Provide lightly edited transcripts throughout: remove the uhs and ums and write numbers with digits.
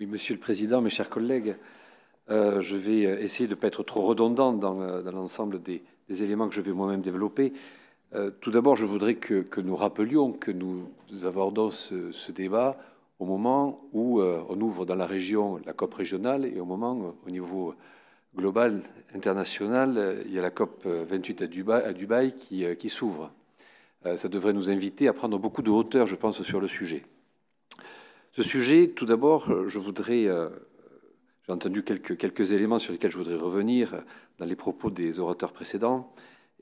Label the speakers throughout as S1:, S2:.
S1: Oui, Monsieur le Président, mes chers collègues, je vais essayer de ne pas être trop redondant dans l'ensemble des éléments que je vais moi-même développer. Tout d'abord, je voudrais que nous rappelions que nous abordons ce débat au moment où on ouvre dans la région la COP régionale et au moment au niveau global, international, il y a la COP 28 à Dubaï qui s'ouvre. Ça devrait nous inviter à prendre beaucoup de hauteur, je pense, sur le sujet. Ce sujet, tout d'abord, je voudrais... J'ai entendu quelques éléments sur lesquels je voudrais revenir dans les propos des orateurs précédents.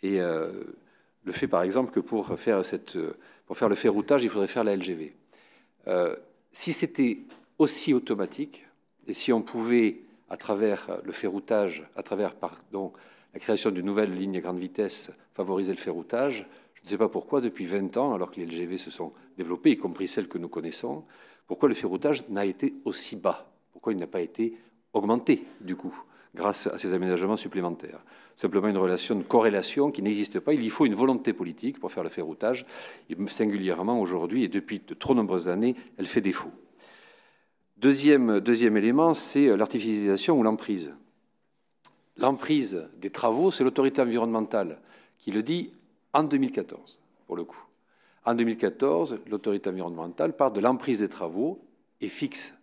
S1: Et le fait, par exemple, que pour faire le ferroutage, il faudrait faire la LGV. Si c'était aussi automatique, et si on pouvait, à travers le ferroutage, à travers la création d'une nouvelle ligne à grande vitesse, favoriser le ferroutage, je ne sais pas pourquoi, depuis 20 ans, alors que les LGV se sont développées, y compris celles que nous connaissons, pourquoi le ferroutage n'a été aussi bas? Pourquoi il n'a pas été augmenté, du coup, grâce à ces aménagements supplémentaires? Simplement une relation de corrélation qui n'existe pas. Il y faut une volonté politique pour faire le ferroutage. Et singulièrement aujourd'hui, et depuis de trop nombreuses années, elle fait défaut. Deuxième élément, c'est l'artificialisation ou l'emprise. L'emprise des travaux, c'est l'autorité environnementale qui le dit en 2014, pour le coup. En 2014, l'autorité environnementale parle de l'emprise des travaux et fixe,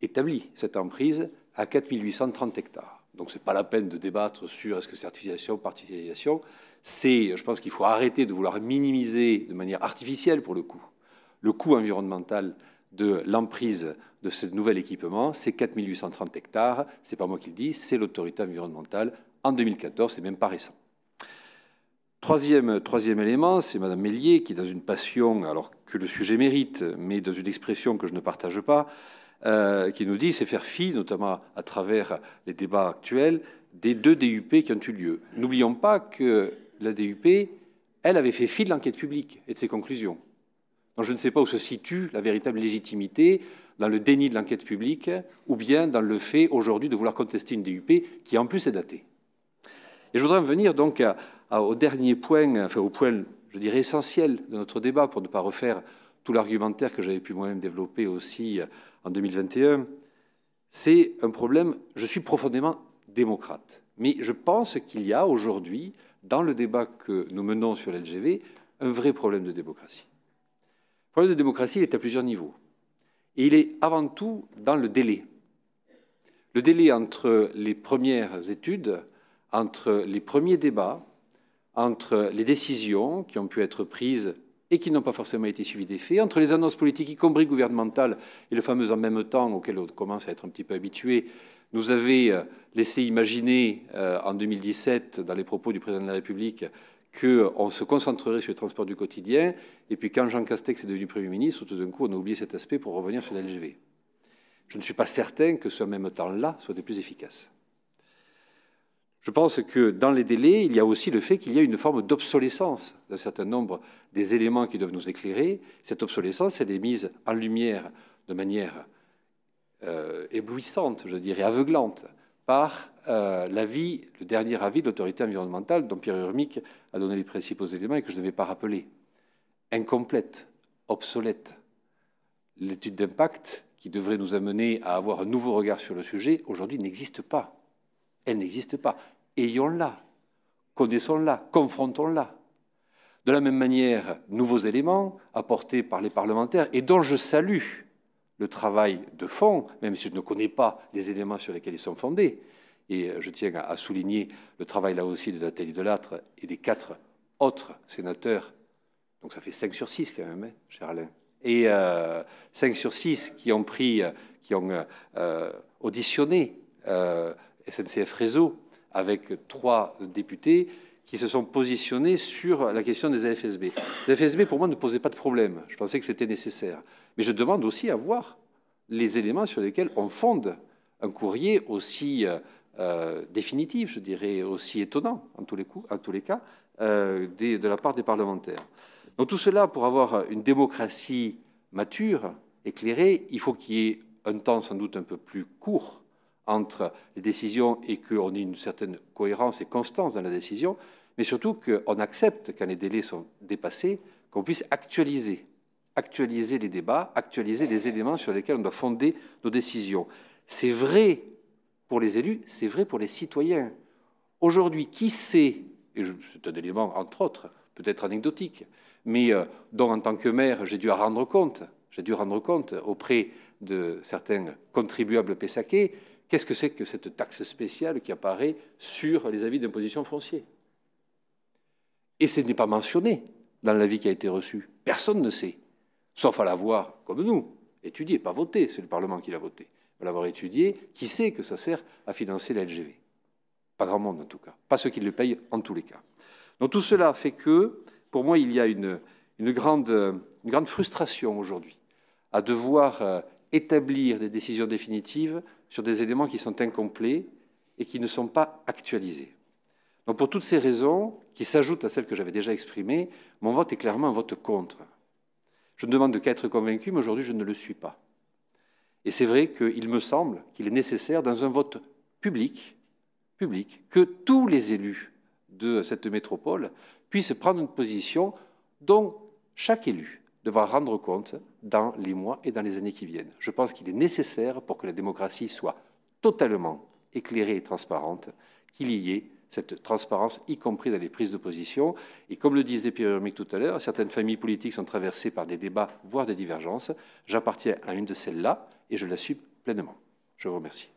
S1: établit cette emprise à 4830 hectares. Donc ce n'est pas la peine de débattre sur est-ce que c'est artificialisation ou partialisation. Je pense qu'il faut arrêter de vouloir minimiser de manière artificielle, pour le coût environnemental de l'emprise de ce nouvel équipement. C'est 4830 hectares. Ce n'est pas moi qui le dis, c'est l'autorité environnementale en 2014, c'est même pas récent. Troisième élément, c'est Mme Mélier qui, dans une passion, alors que le sujet mérite, mais dans une expression que je ne partage pas, qui nous dit c'est faire fi, notamment à travers les débats actuels, des 2 DUP qui ont eu lieu. N'oublions pas que la DUP, elle avait fait fi de l'enquête publique et de ses conclusions. Donc je ne sais pas où se situe la véritable légitimité dans le déni de l'enquête publique ou bien dans le fait aujourd'hui de vouloir contester une DUP qui en plus est datée. Et je voudrais en venir donc au dernier point, enfin au point, je dirais, essentiel de notre débat, pour ne pas refaire tout l'argumentaire que j'avais pu moi-même développer aussi en 2021. C'est un problème, je suis profondément démocrate, mais je pense qu'il y a aujourd'hui, dans le débat que nous menons sur l'LGV, un vrai problème de démocratie. Le problème de démocratie, il est à plusieurs niveaux. Et il est avant tout dans le délai. Le délai entre les premières études, entre les premiers débats, entre les décisions qui ont pu être prises et qui n'ont pas forcément été suivies des faits, entre les annonces politiques, y compris gouvernementales, et le fameux en même temps auquel on commence à être un petit peu habitué, nous avait laissé imaginer en 2017, dans les propos du président de la République, qu'on se concentrerait sur les transports du quotidien, et puis quand Jean Castex est devenu Premier ministre, tout d'un coup, on a oublié cet aspect pour revenir sur la LGV. Je ne suis pas certain que ce en même temps-là soit des plus efficaces. Je pense que dans les délais, il y a aussi le fait qu'il y a une forme d'obsolescence d'un certain nombre des éléments qui doivent nous éclairer. Cette obsolescence, elle est mise en lumière de manière éblouissante, je dirais, aveuglante, par le dernier avis de l'autorité environnementale dont Pierre Urmic a donné les principaux éléments et que je ne vais pas rappeler. Incomplète, obsolète. L'étude d'impact qui devrait nous amener à avoir un nouveau regard sur le sujet, aujourd'hui, n'existe pas. Elle n'existe pas. Ayons-la, connaissons-la, confrontons-la. De la même manière, nouveaux éléments apportés par les parlementaires et dont je salue le travail de fond, même si je ne connais pas les éléments sur lesquels ils sont fondés. Et je tiens à souligner le travail là aussi de Nathalie Delattre et des 4 autres sénateurs. Donc ça fait 5 sur 6 quand même, hein, cher Alain. Et 5 sur 6 qui ont auditionné SNCF Réseau avec 3 députés qui se sont positionnés sur la question des AFSB. Les AFSB, pour moi, ne posaient pas de problème. Je pensais que c'était nécessaire. Mais je demande aussi à voir les éléments sur lesquels on fonde un courrier aussi définitif, je dirais, aussi étonnant, en tous les cas, de la part des parlementaires. Donc tout cela, pour avoir une démocratie mature, éclairée, il faut qu'il y ait un temps sans doute un peu plus court entre les décisions et qu'on ait une certaine cohérence et constance dans la décision, mais surtout qu'on accepte, quand les délais sont dépassés, qu'on puisse actualiser actualiser les débats, actualiser les éléments sur lesquels on doit fonder nos décisions. C'est vrai pour les élus, c'est vrai pour les citoyens. Aujourd'hui, qui sait, et c'est un élément entre autres, peut-être anecdotique, mais dont en tant que maire, j'ai dû rendre compte auprès de certains contribuables pessaquais, qu'est-ce que c'est que cette taxe spéciale qui apparaît sur les avis d'imposition foncier? Et ce n'est pas mentionné dans l'avis qui a été reçu. Personne ne sait, sauf à l'avoir, comme nous, étudié, pas voté, c'est le Parlement qui l'a voté, à l'avoir étudié, qui sait que ça sert à financer la LGV? Pas grand monde en tout cas, pas ceux qui le payent en tous les cas. Donc tout cela fait que, pour moi, il y a une grande frustration aujourd'hui à devoir établir des décisions définitives sur des éléments qui sont incomplets et qui ne sont pas actualisés. Donc pour toutes ces raisons, qui s'ajoutent à celles que j'avais déjà exprimées, mon vote est clairement un vote contre. Je ne demande qu'à être convaincu, mais aujourd'hui je ne le suis pas. Et c'est vrai qu'il me semble qu'il est nécessaire, dans un vote public, que tous les élus de cette métropole puissent prendre une position dont chaque élu devra rendre compte dans les mois et dans les années qui viennent. Je pense qu'il est nécessaire, pour que la démocratie soit totalement éclairée et transparente, qu'il y ait cette transparence, y compris dans les prises de position. Et comme le disait Pierre-Emerick tout à l'heure, certaines familles politiques sont traversées par des débats, voire des divergences. J'appartiens à une de celles-là et je l'assume pleinement. Je vous remercie.